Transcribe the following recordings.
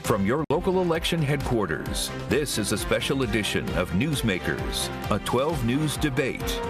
From your local election headquarters, this is a special edition of Newsmakers, a 12 News debate.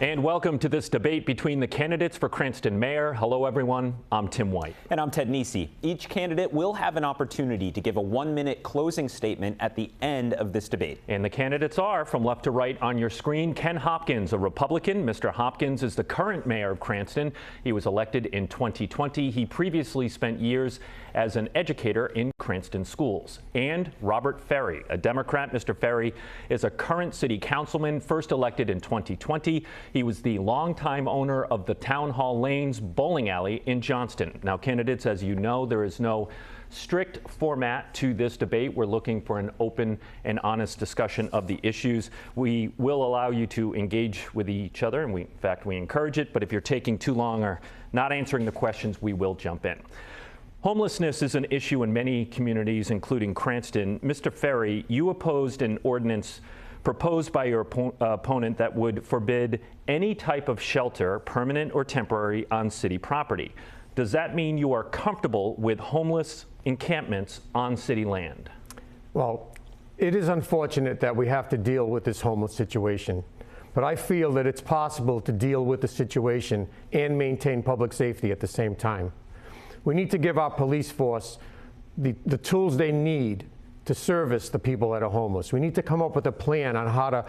And welcome to this debate between the candidates for Cranston Mayor. Hello, everyone. I'm Tim White. And I'm Ted Nisi. Each candidate will have an opportunity to give a 1-minute closing statement at the end of this debate. And the candidates are, from left to right on your screen, Ken Hopkins, a Republican. Mr. Hopkins is the current mayor of Cranston. He was elected in 2020. He previously spent years as an educator in Cranston schools. And Robert Ferri, a Democrat. Mr. Ferri is a current city councilman, first elected in 2020. He was the longtime owner of the Town Hall Lanes bowling alley in Johnston. Now, candidates, as you know, there is no strict format to this debate. We're looking for an open and honest discussion of the issues. We will allow you to engage with each other, and in fact, we encourage it. But if you're taking too long or not answering the questions, we will jump in. Homelessness is an issue in many communities, including Cranston. Mr. Ferri, you opposed an ordinance proposed by your opponent that would forbid any type of shelter, permanent or temporary, on city property. Does that mean you are comfortable with homeless encampments on city land? Well, it is unfortunate that we have to deal with this homeless situation, but I feel that it's possible to deal with the situation and maintain public safety at the same time. We need to give our police force the tools they need to service the people that are homeless. We need to come up with a plan on how to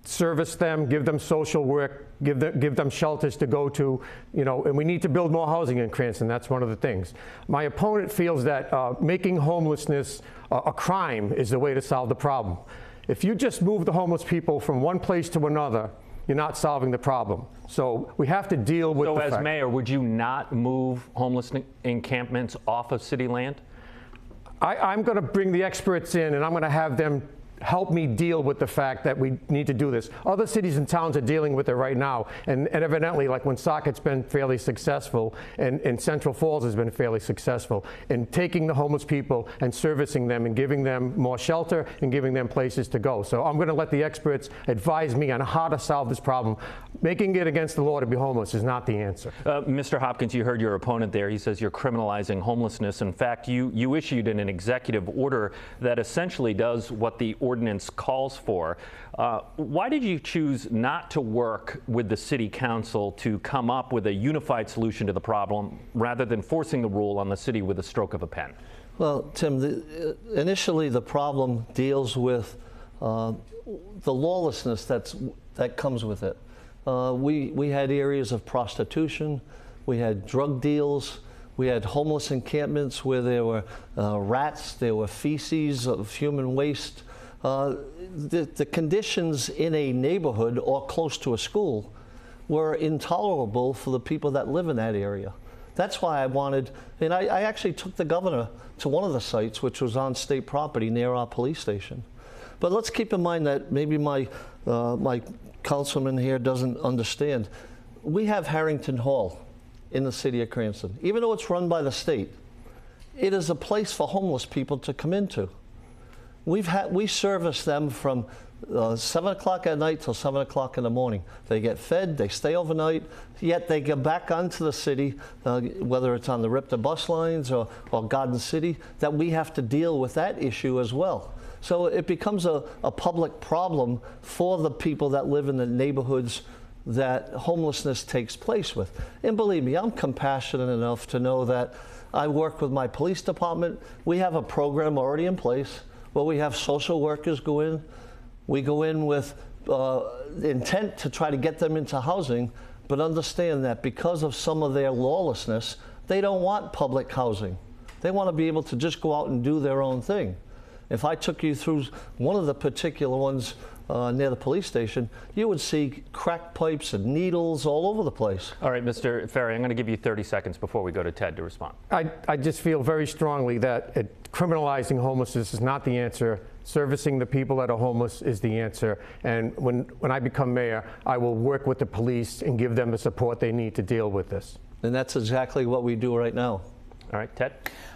service them, give them social work, give them shelters to go to, and we need to build more housing in Cranston. That's one of the things. My opponent feels that making homelessness a crime is the way to solve the problem. If you just move the homeless people from one place to another, you're not solving the problem. So we have to deal with the fact. So as mayor, would you not move homeless encampments off of city land? I'm going to bring the experts in, and I'm going to have them help me deal with the fact that we need to do this. Other cities and towns are dealing with it right now, and evidently, like Woonsocket's been fairly successful, and Central Falls has been fairly successful in taking the homeless people and servicing them and giving them more shelter and giving them places to go. So I'm going to let the experts advise me on how to solve this problem. Making it against the law to be homeless is not the answer. Mr. Hopkins, you heard your opponent there. He says you're criminalizing homelessness. In fact, you issued an executive order that essentially does what the ordinance calls for. Why did you choose not to work with the city council to come up with a unified solution to the problem rather than forcing the rule on the city with a stroke of a pen? Well, Tim, initially the problem deals with the lawlessness that comes with it. We had areas of prostitution, we had drug deals, we had homeless encampments where there were rats, there were feces of human waste. The conditions in a neighborhood or close to a school were intolerable for the people that live in that area. That's why I wanted, and I actually took the governor to one of the sites, which was on state property near our police station. But let's keep in mind that maybe my councilman here doesn't understand. We have Harrington Hall in the city of Cranston. Even though it's run by the state, it is a place for homeless people to come into. We service them from 7 o'clock at night till 7 o'clock in the morning. They get fed, they stay overnight, yet they get back onto the city, whether it's on the RIPTA bus lines or Garden City, that we have to deal with that issue as well. So it becomes a public problem for the people that live in the neighborhoods that homelessness takes place with. And believe me, I'm compassionate enough to know that I work with my police department. We have a program already in place where we have social workers go in. We go in with intent to try to get them into housing, but understand that because of some of their lawlessness, they don't want public housing. They want to be able to just go out and do their own thing. If I took you through one of the particular ones near the police station, you would see crack pipes and needles all over the place. All right, Mr. Ferri, I'm going to give you 30 seconds before we go to Ted to respond. I just feel very strongly that criminalizing homelessness is not the answer. Servicing the people that are homeless is the answer. And when I become mayor, I will work with the police and give them the support they need to deal with this. And that's exactly what we do right now. All right, Ted?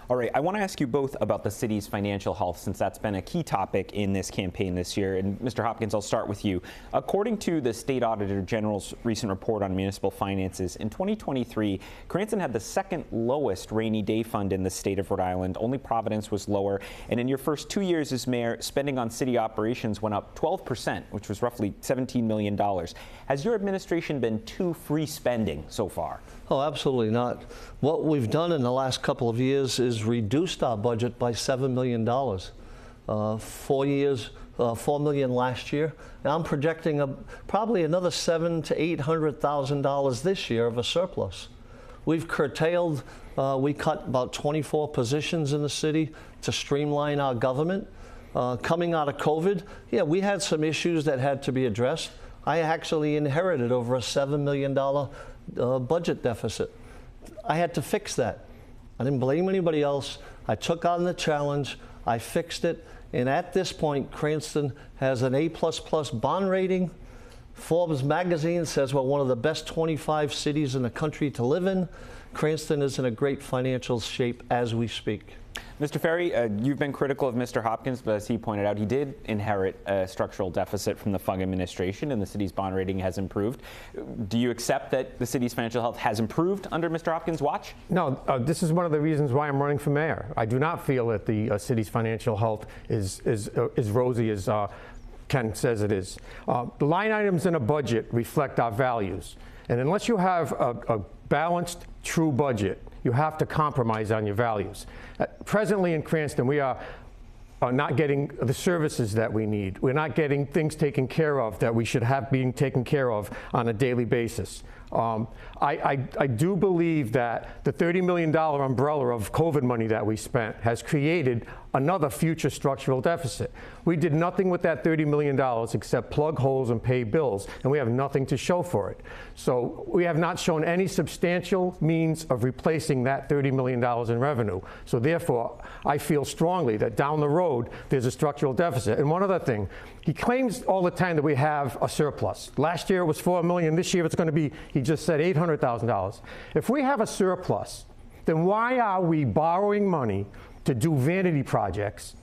All right, I want to ask you both about the city's financial health, since that's been a key topic in this campaign this year. And Mr. Hopkins, I'll start with you. According to the State Auditor General's recent report on municipal finances, in 2023, Cranston had the second lowest rainy day fund in the state of Rhode Island. Only Providence was lower. And in your first 2 years as mayor, spending on city operations went up 12%, which was roughly $17 million. Has your administration been too free spending so far? Oh, absolutely not. What we've done in the last couple of years is reduced our budget by $7 million. 4 years, $4 million last year. And I'm projecting probably another $700,000 to $800,000 this year of a surplus. We've curtailed, we cut about 24 positions in the city to streamline our government. Coming out of COVID, yeah, we had some issues that had to be addressed. I actually inherited over a $7 million budget deficit. I had to fix that. I didn't blame anybody else. I took on the challenge. I fixed it. And at this point, Cranston has an A++ bond rating. Forbes magazine says we're one of the best 25 cities in the country to live in. Cranston is in a great financial shape as we speak. Mr. Ferri, you've been critical of Mr. Hopkins, but as he pointed out, he did inherit a structural deficit from the Fung administration, and the city's bond rating has improved. Do you accept that the city's financial health has improved under Mr. Hopkins' watch? No, this is one of the reasons why I'm running for mayor. I do not feel that the city's financial health is rosy as Ken says it is. The line items in a budget reflect our values, and unless you have a balanced, true budget, you have to compromise on your values. Presently in Cranston, we are not getting the services that we need. We're not getting things taken care of that we should have being taken care of on a daily basis. I do believe that the $30 million umbrella of COVID money that we spent has created another future structural deficit. We did nothing with that $30 million except plug holes and pay bills, and we have nothing to show for it. So we have not shown any substantial means of replacing that $30 million in revenue. So therefore, I feel strongly that down the road, there's a structural deficit. And one other thing, he claims all the time that we have a surplus. Last year it was $4 million. This year it's going to be, he just said, $800,000. If we have a surplus, then why are we borrowing money to do vanity projects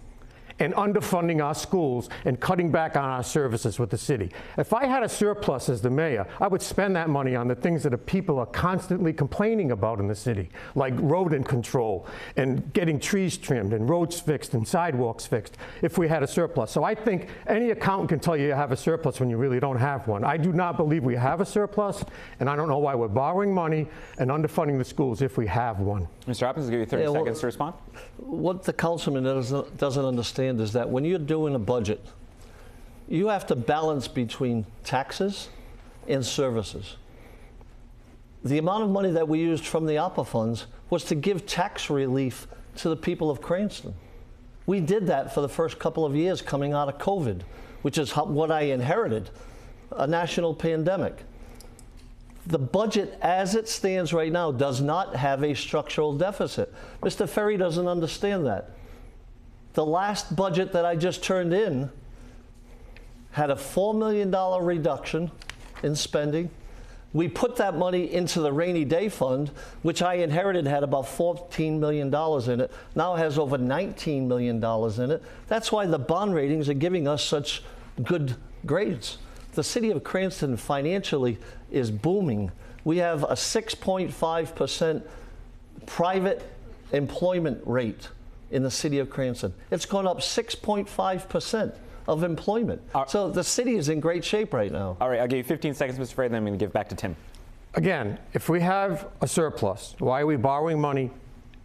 and underfunding our schools and cutting back on our services with the city? If I had a surplus as the mayor, I would spend that money on the things that the people are constantly complaining about in the city, like rodent control and getting trees trimmed and roads fixed and sidewalks fixed, if we had a surplus. So I think any accountant can tell you have a surplus when you really don't have one. I do not believe we have a surplus, and I don't know why we're borrowing money and underfunding the schools if we have one. Mr. Hopkins, I'll give you 30 seconds to respond. What the councilman doesn't understand is that when you're doing a budget, you have to balance between taxes and services. The amount of money that we used from the ARPA funds was to give tax relief to the people of Cranston. We did that for the first couple of years coming out of COVID, which is what I inherited, a national pandemic. The budget as it stands right now does not have a structural deficit. Mr. Ferri doesn't understand that. The last budget that I just turned in had a $4 million reduction in spending. We put that money into the rainy day fund, which I inherited had about $14 million in it. Now it has over $19 million in it. That's why the bond ratings are giving us such good grades. The city of Cranston financially is booming. We have a 6.5% private employment rate in the city of Cranston. It's gone up 6.5% of employment. So the city is in great shape right now. All right, I'll give you 15 seconds, Mr. Ferri, then I'm going to give back to Tim. Again, if we have a surplus, why are we borrowing money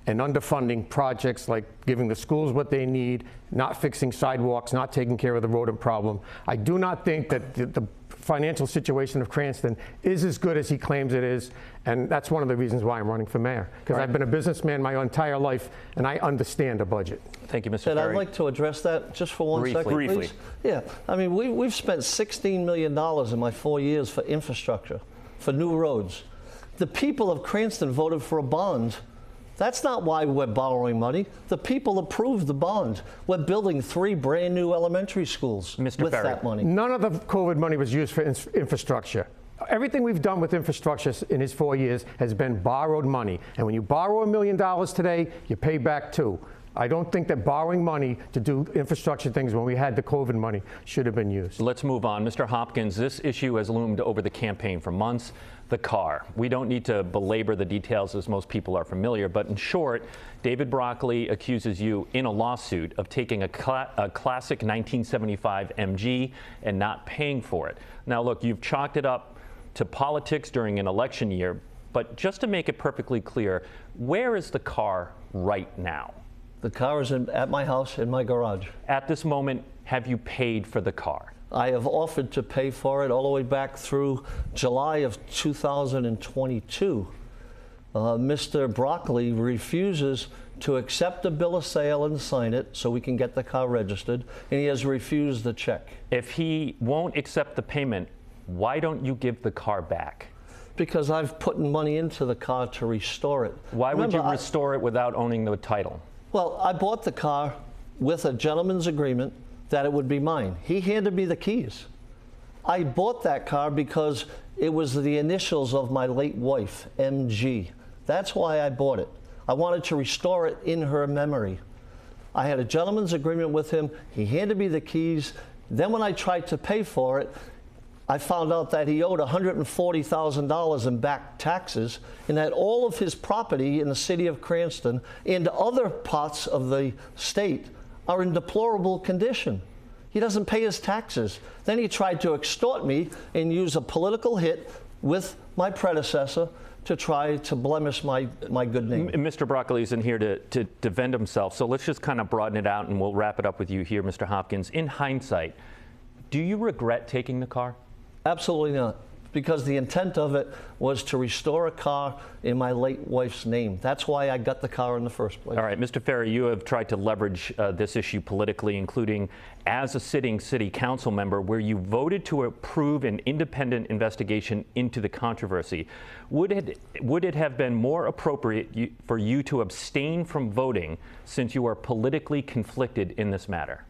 and underfunding projects like giving the schools what they need, not fixing sidewalks, not taking care of the rodent problem? I do not think that the financial situation of Cranston is as good as he claims it is, and that's one of the reasons why I'm running for mayor, because I've been a businessman my entire life, and I understand a budget. Thank you, Mr. And Ferri. I'd like to address that just for one second, briefly. please. Yeah, I mean, we've spent $16 million in my 4 years for infrastructure, for new roads. The people of Cranston voted for a bond. That's not why we're borrowing money. The people approved the bond. We're building 3 brand new elementary schools with that money. None of the COVID money was used for infrastructure. Everything we've done with infrastructure in his 4 years has been borrowed money. And when you borrow $1 million today, you pay back $2. I don't think that borrowing money to do infrastructure things when we had the COVID money should have been used. Let's move on. Mr. Hopkins, this issue has loomed over the campaign for months. The car. We don't need to belabor the details as most people are familiar, but in short, David Broccoli accuses you in a lawsuit of taking a classic 1975 MG and not paying for it. Now look, you've chalked it up to politics during an election year, but just to make it perfectly clear, where is the car right now? The car is at my house, in my garage. At this moment, have you paid for the car? I have offered to pay for it all the way back through July of 2022. Mr. Broccoli refuses to accept a bill of sale and sign it so we can get the car registered, and he has refused the check. If he won't accept the payment, why don't you give the car back? Because I've put money into the car to restore it. Why would you restore it without owning the title? Well, I bought the car with a gentleman's agreement that it would be mine. He handed me the keys. I bought that car because it was the initials of my late wife, MG. That's why I bought it. I wanted to restore it in her memory. I had a gentleman's agreement with him. He handed me the keys. Then when I tried to pay for it, I found out that he owed $140,000 in back taxes and that all of his property in the city of Cranston and other parts of the state are in deplorable condition. He doesn't pay his taxes. Then he tried to extort me and use a political hit with my predecessor to try to blemish my good name. Mr. Broccoli isn't here to defend himself, so let's just kind of broaden it out and we'll wrap it up with you here, Mr. Hopkins. In hindsight, do you regret taking the car? Absolutely not, because the intent of it was to restore a car in my late wife's name. That's why I got the car in the first place. All right, Mr. Ferri, you have tried to leverage this issue politically, including as a sitting city council member where you voted to approve an independent investigation into the controversy. Would it have been more appropriate for you to abstain from voting since you are politically conflicted in this matter?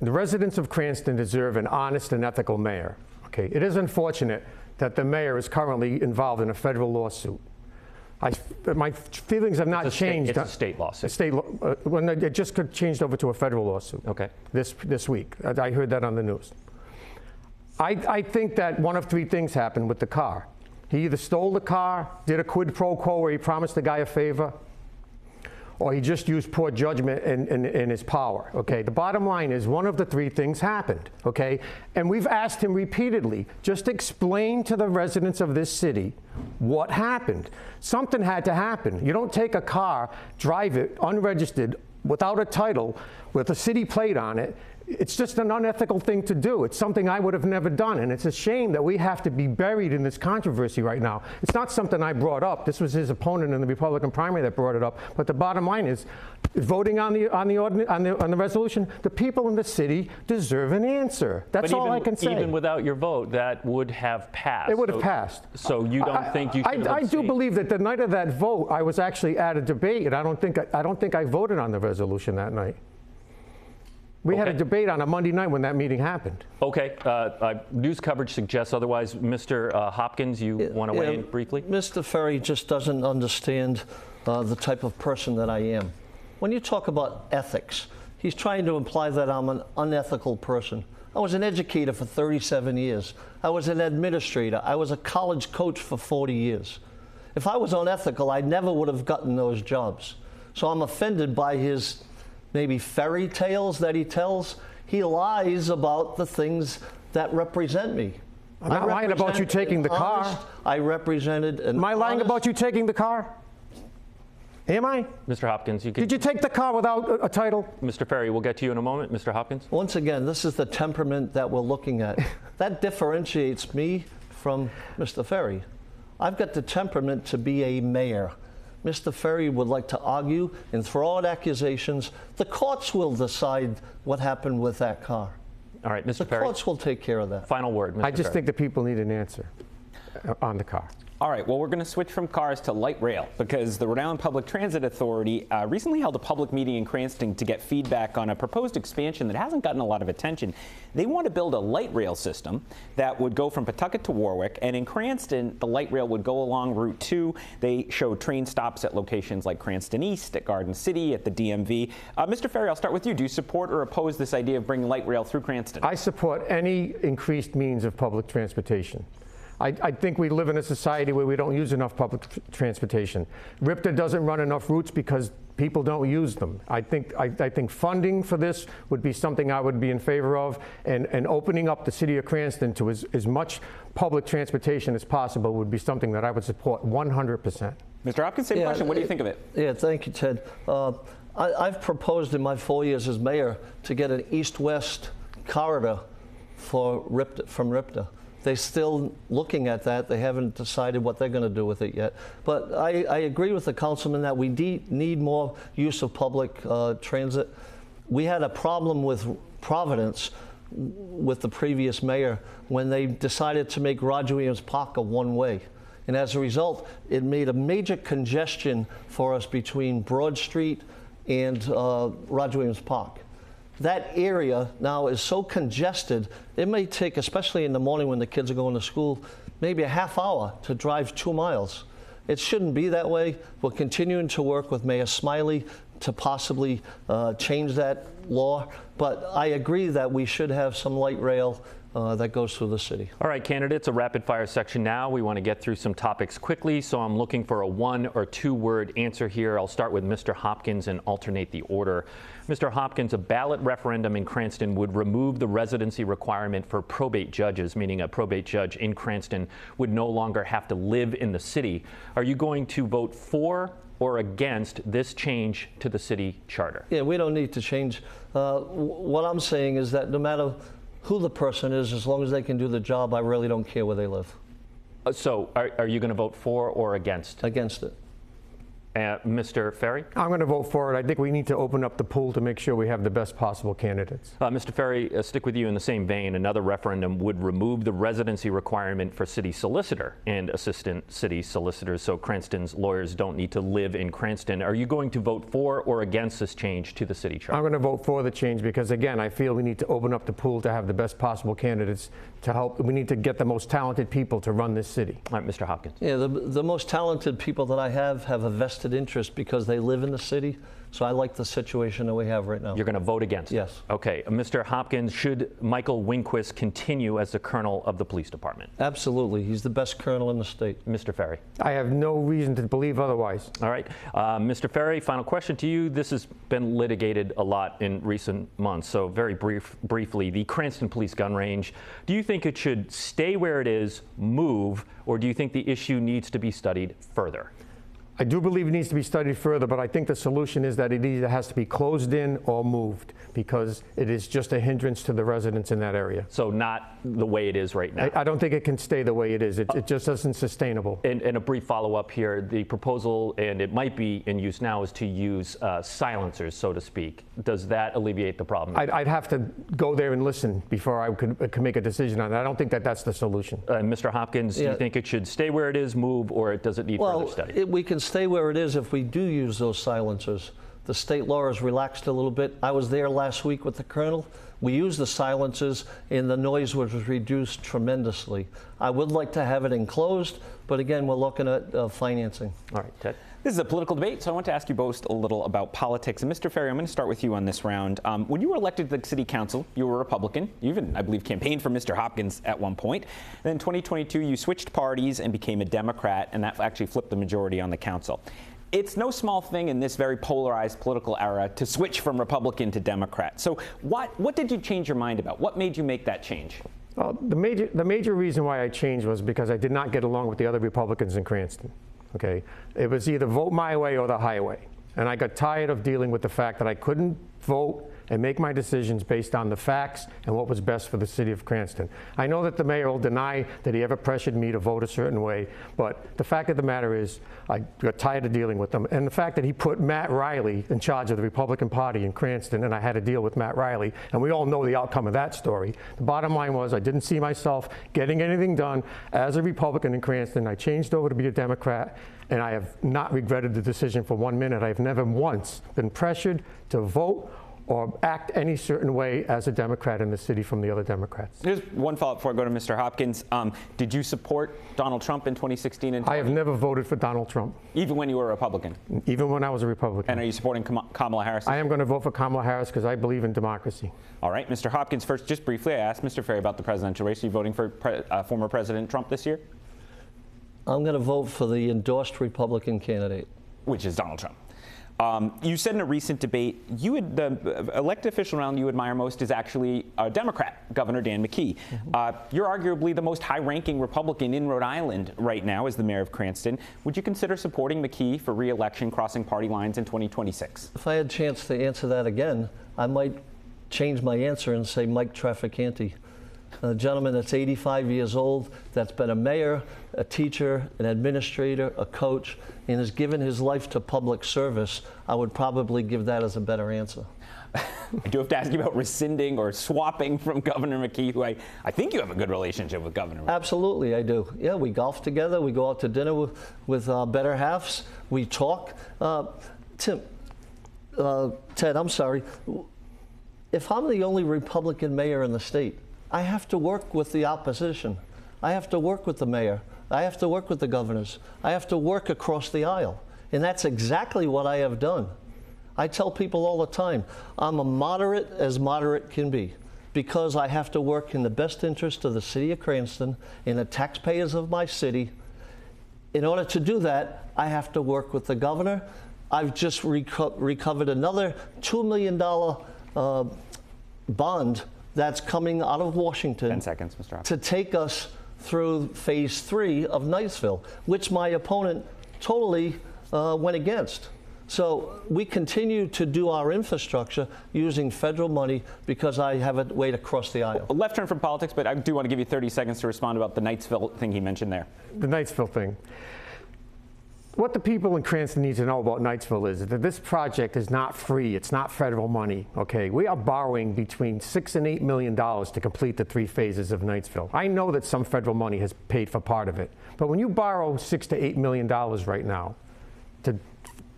The residents of Cranston deserve an honest and ethical mayor. Okay, it is unfortunate that the mayor is currently involved in a federal lawsuit. My feelings have not changed. It's a state lawsuit. It just got changed over to a federal lawsuit. Okay. This week, I heard that on the news. I think that one of three things happened with the car. He either stole the car, did a quid pro quo where he promised the guy a favor, or he just used poor judgment in his power, okay? The bottom line is one of the three things happened, okay? And we've asked him repeatedly, just explain to the residents of this city what happened. Something had to happen. You don't take a car, drive it unregistered, without a title, with a city plate on it. It's just an unethical thing to do. It's something I would have never done, and it's a shame that we have to be buried in this controversy right now. It's not something I brought up. This was his opponent in the Republican primary that brought it up. But the bottom line is, voting on the resolution, the people in the city deserve an answer. That's all I can say. Even without your vote, that would have passed. It would have passed. So you don't think you should have I do believe that the night of that vote, I was actually at a debate, and I don't think I voted on the resolution that night. We had a debate on a Monday night when that meeting happened. Okay. News coverage suggests otherwise. Mr. Hopkins, you want to weigh in briefly? Mr. Ferri just doesn't understand the type of person that I am. When you talk about ethics, he's trying to imply that I'm an unethical person. I was an educator for 37 years. I was an administrator. I was a college coach for 40 years. If I was unethical, I never would have gotten those jobs. So I'm offended by his maybe fairy tales that he tells. He lies about the things that represent me. I'm not lying about you taking the car. I represented an Am I lying about you taking the car? Am I? Mr. Hopkins, you can... Did you take the car without a title? Mr. Ferri, we'll get to you in a moment. Mr. Hopkins? Once again, this is the temperament that we're looking at. That differentiates me from Mr. Ferri. I've got the temperament to be a mayor. Mr. Ferri would like to argue and throw out accusations. The courts will decide what happened with that car. All right, Mr. Ferri. The courts will take care of that. Final word, Mr. I just Ferri. think the people need an answer on the car. All right, well, we're going to switch from cars to light rail because the Rhode Island Public Transit Authority recently held a public meeting in Cranston to get feedback on a proposed expansion that hasn't gotten a lot of attention. They want to build a light rail system that would go from Pawtucket to Warwick, and in Cranston, the light rail would go along Route 2. They show train stops at locations like Cranston East, at Garden City, at the DMV. Mr. Ferri, I'll start with you. Do you support or oppose this idea of bringing light rail through Cranston? I support any increased means of public transportation. I think we live in a society where we don't use enough public transportation. RIPTA doesn't run enough routes because people don't use them. I think funding for this would be something I would be in favor of, and opening up the city of Cranston to as much public transportation as possible would be something that I would support 100%. Mr. Hopkins, same question. What do you think of it? Yeah, thank you, Ted. I've proposed in my 4 years as mayor to get an east-west corridor for from RIPTA. They're still looking at that. They haven't decided what they're going to do with it yet. But I agree with the councilman that we need more use of public transit. We had a problem with Providence with the previous mayor when they decided to make Roger Williams Park a one-way. And as a result, it made a major congestion for us between Broad Street and Roger Williams Park. That area now is so congested, it may take, especially in the morning when the kids are going to school, maybe a half hour to drive 2 miles. It shouldn't be that way. We're continuing to work with Mayor Smiley to possibly change that law. But I agree that we should have some light rail that goes through the city. All right, candidates, a rapid fire section now. We want to get through some topics quickly, so I'm looking for a 1 or 2 word answer here. I'll start with Mr. Hopkins and alternate the order. Mr. Hopkins, a ballot referendum in Cranston would remove the residency requirement for probate judges, meaning a probate judge in Cranston would no longer have to live in the city. Are you going to vote for or against this change to the city charter? Yeah, we don't need to change. What I'm saying is that no matter who the person is, as long as they can do the job, I really don't care where they live. So are you going to vote for or against? Against it. Mr. Ferri? I'm going to vote for it. I think we need to open up the pool to make sure we have the best possible candidates. Mr. Ferri, stick with you in the same vein. Another referendum would remove the residency requirement for city solicitor and assistant city solicitors, so Cranston's lawyers don't need to live in Cranston. Are you going to vote for or against this change to the city charter? I'm going to vote for the change because, again, I feel we need to open up the pool to have the best possible candidates to help. We need to get the most talented people to run this city. All right, Mr. Hopkins. Yeah, the most talented people that I have a vested interest because they live in the city. So I like the situation that we have right now. You're going to vote against? Yes. Okay. Mr. Hopkins, should Michael Winquist continue as the colonel of the police department? Absolutely. He's the best colonel in the state. Mr. Ferri? I have no reason to believe otherwise. All right. Mr. Ferri, final question to you. This has been litigated a lot in recent months, so very briefly, the Cranston Police Gun Range. Do you think it should stay where it is, move, or do you think the issue needs to be studied further? I do believe it needs to be studied further, but I think the solution is that it either has to be closed in or moved because it is just a hindrance to the residents in that area. So not the way it is right now? I don't think it can stay the way it is. It just isn't sustainable. And a brief follow-up here. The proposal, and it might be in use now, is to use silencers, so to speak. Does that alleviate the problem? I'd have to go there and listen before I could make a decision on that. I don't think that that's the solution. Mr. Hopkins, do you think it should stay where it is, move, or does it need further study? We can stay where it is if we do use those silencers. The state law has relaxed a little bit. I was there last week with the colonel. We used the silencers and the noise was reduced tremendously. I would like to have it enclosed, but again, we're looking at financing. All right, Ted. This is a political debate, so I want to ask you both a little about politics. And Mr. Ferri, I'm going to start with you on this round. When you were elected to the city council, you were a Republican. You even, I believe, campaigned for Mr. Hopkins at one point. Then in 2022, you switched parties and became a Democrat, and that actually flipped the majority on the council. It's no small thing in this very polarized political era to switch from Republican to Democrat. So what did you change your mind about? What made you make that change? Well, the major reason why I changed was because I did not get along with the other Republicans in Cranston. Okay, it was either vote my way or the highway. And I got tired of dealing with the fact that I couldn't vote and make my decisions based on the facts and what was best for the city of Cranston. I know that the mayor will deny that he ever pressured me to vote a certain way, but the fact of the matter is I got tired of dealing with them. And the fact that he put Matt Riley in charge of the Republican Party in Cranston, and I had to deal with Matt Riley, and we all know the outcome of that story. The bottom line was I didn't see myself getting anything done as a Republican in Cranston. I changed over to be a Democrat, and I have not regretted the decision for 1 minute. I've never once been pressured to vote or act any certain way as a Democrat in the city from the other Democrats. Here's one follow-up before I go to Mr. Hopkins. Did you support Donald Trump in 2016 and 2020? I have never voted for Donald Trump. Even when you were a Republican? Even when I was a Republican. And are you supporting Kamala Harris? I am going to vote for Kamala Harris because I believe in democracy. All right, Mr. Hopkins, first, just briefly, I asked Mr. Ferri about the presidential race. Are you voting for former President Trump this year? I'm going to vote for the endorsed Republican candidate. Which is Donald Trump. You said in a recent debate, the elected official around you admire most is actually a Democrat, Governor Dan McKee. You're arguably the most high-ranking Republican in Rhode Island right now as the mayor of Cranston. Would you consider supporting McKee for re-election crossing party lines in 2026? If I had a chance to answer that again, I might change my answer and say Mike Trafficante. A gentleman that's 85 years old, that's been a mayor, a teacher, an administrator, a coach, and has given his life to public service. I would probably give that as a better answer. I do have to ask you about rescinding or swapping from Governor McKee, who I think you have a good relationship with Governor McKee. Absolutely, I do. Yeah, we golf together. We go out to dinner with better halves. We talk. Ted, I'm sorry. If I'm the only Republican mayor in the state, I have to work with the opposition. I have to work with the mayor. I have to work with the governors. I have to work across the aisle. And that's exactly what I have done. I tell people all the time, I'm a moderate as moderate can be, because I have to work in the best interest of the city of Cranston and the taxpayers of my city. In order to do that, I have to work with the governor. I've just recovered another $2 million bond that's coming out of Washington 10 seconds, Mr. Hopkins. to take us through phase 3 of Niceville, which my opponent totally went against. So we continue to do our infrastructure using federal money because I have a way to cross the aisle. A left turn from politics, but I do want to give you 30 seconds to respond about the Knightsville thing he mentioned there. The Knightsville thing. What the people in Cranston need to know about Knightsville is that this project is not free. It's not federal money, okay? We are borrowing between $6 and $8 million to complete the 3 phases of Knightsville. I know that some federal money has paid for part of it, but when you borrow $6 to $8 million right now to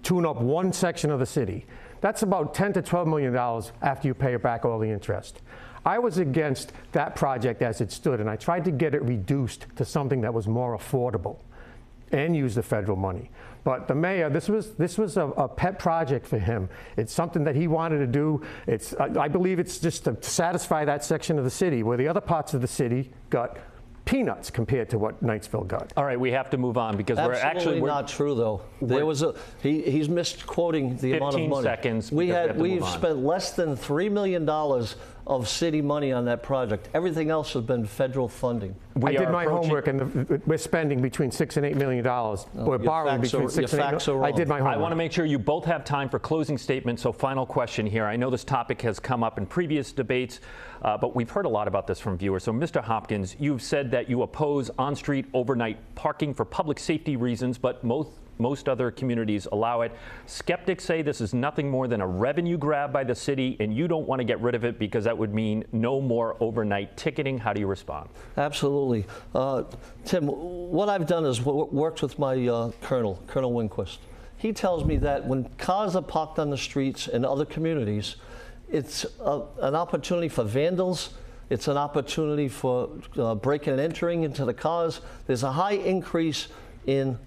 tune up one section of the city, that's about $10 to $12 million after you pay back all the interest. I was against that project as it stood, and I tried to get it reduced to something that was more affordable and use the federal money. But the mayor, this was a pet project for him. It's something that he wanted to do. I believe it's just to satisfy that section of the city, where the other parts of the city got peanuts compared to what Knightsville got. All right, we have to move on because Absolutely not true, though. There was he's misquoting the amount of money. 15 seconds. We've spent less than $3 million of city money on that project. Everything else has been federal funding. I did my homework, and we're spending between $6 and $8 million. We're borrowing between $6 and $8 million. I did my homework. I want to make sure you both have time for closing statements. So final question here. I know this topic has come up in previous debates, but we've heard a lot about this from viewers. So Mr. Hopkins, you've said that you oppose on-street overnight parking for public safety reasons, but most other communities allow it. Skeptics say this is nothing more than a revenue grab by the city, and you don't want to get rid of it because that would mean no more overnight ticketing. How do you respond? Absolutely. Tim, what I've done is worked with my Colonel Winquist. He tells me that when cars are parked on the streets in other communities, it's an opportunity for vandals. It's an opportunity for breaking and entering into the cars. There's a high increase in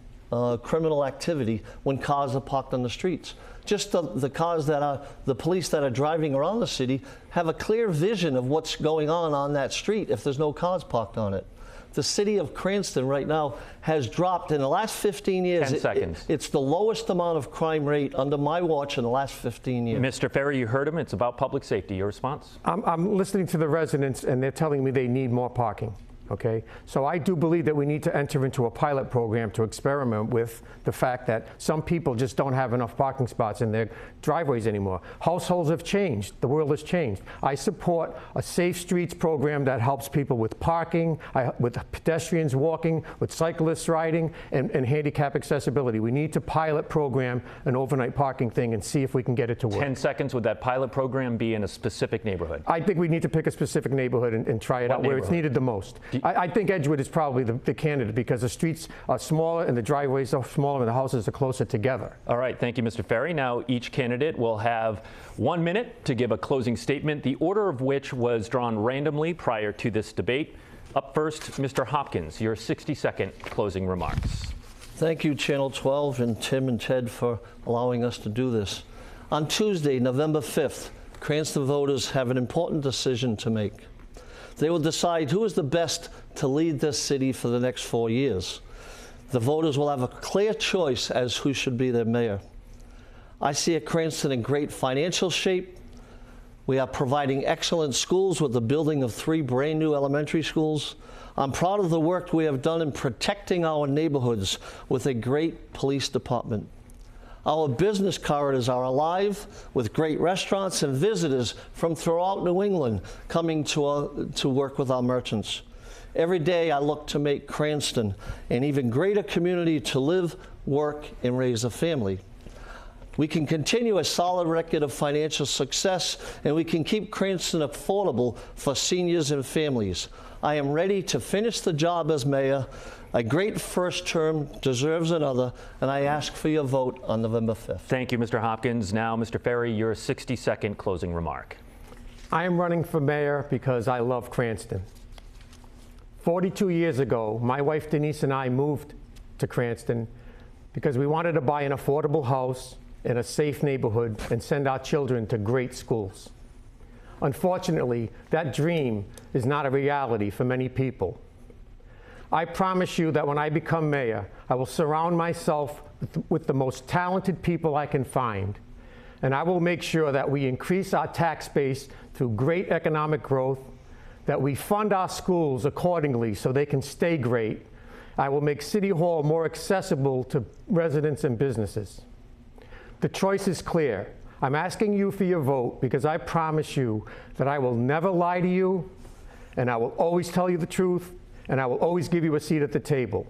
criminal activity when cars are parked on the streets. Just the cars that are, the police that are driving around the city have a clear vision of what's going on that street if there's no cars parked on it. The city of Cranston right now has dropped in the last 15 years. 10 seconds. It's the lowest amount of crime rate under my watch in the last 15 years. Mr. Ferri, you heard him. It's about public safety. Your response? I'm listening to the residents, and they're telling me they need more parking. Okay, so I do believe that we need to enter into a pilot program to experiment with the fact that some people just don't have enough parking spots in their driveways anymore. Households have changed. The world has changed. I support a safe streets program that helps people with parking, with pedestrians walking, with cyclists riding, and handicap accessibility. We need to pilot program an overnight parking thing and see if we can get it to work. 10 seconds. Would that pilot program be in a specific neighborhood? I think we need to pick a specific neighborhood and try it out where it's needed the most. I think Edgewood is probably the candidate because the streets are smaller and the driveways are smaller and the houses are closer together. All right, thank you, Mr. Ferri. Now each candidate will have 1 minute to give a closing statement, the order of which was drawn randomly prior to this debate. Up first, Mr. Hopkins, your 60-second closing remarks. Thank you, Channel 12 and Tim and Ted, for allowing us to do this. On Tuesday, November 5th, Cranston voters have an important decision to make. They will decide who is the best to lead this city for the next 4 years. The voters will have a clear choice as who should be their mayor. I see a Cranston in great financial shape. We are providing excellent schools with the building of 3 brand new elementary schools. I'm proud of the work we have done in protecting our neighborhoods with a great police department. Our business corridors are alive with great restaurants and visitors from throughout New England coming to work with our merchants. Every day I look to make Cranston an even greater community to live, work, and raise a family. We can continue a solid record of financial success, and we can keep Cranston affordable for seniors and families. I am ready to finish the job as mayor. A great first term deserves another, and I ask for your vote on November 5th. Thank you, Mr. Hopkins. Now, Mr. Ferri, your 60-second closing remark. I am running for mayor because I love Cranston. 42 years ago, my wife Denise and I moved to Cranston because we wanted to buy an affordable house in a safe neighborhood and send our children to great schools. Unfortunately, that dream is not a reality for many people. I promise you that when I become mayor, I will surround myself with the most talented people I can find, and I will make sure that we increase our tax base through great economic growth, that we fund our schools accordingly so they can stay great. I will make City Hall more accessible to residents and businesses. The choice is clear. I'm asking you for your vote because I promise you that I will never lie to you, and I will always tell you the truth, and I will always give you a seat at the table.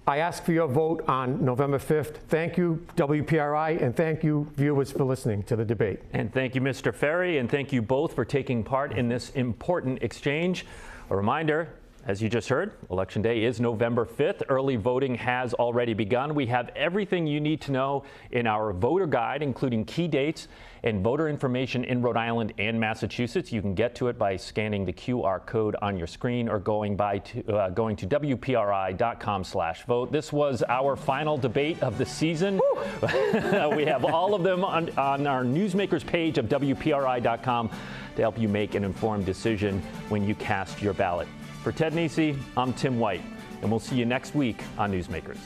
I ask for your vote on November 5th. Thank you, WPRI, and thank you, viewers, for listening to the debate. And thank you, Mr. Ferri, and thank you both for taking part in this important exchange. A reminder, as you just heard, Election Day is November 5th. Early voting has already begun. We have everything you need to know in our voter guide, including key dates and voter information in Rhode Island and Massachusetts. You can get to it by scanning the QR code on your screen or going to WPRI.com/vote. This was our final debate of the season. We have all of them on our Newsmakers page of WPRI.com to help you make an informed decision when you cast your ballot. For Ted Nesi, I'm Tim White, and we'll see you next week on Newsmakers.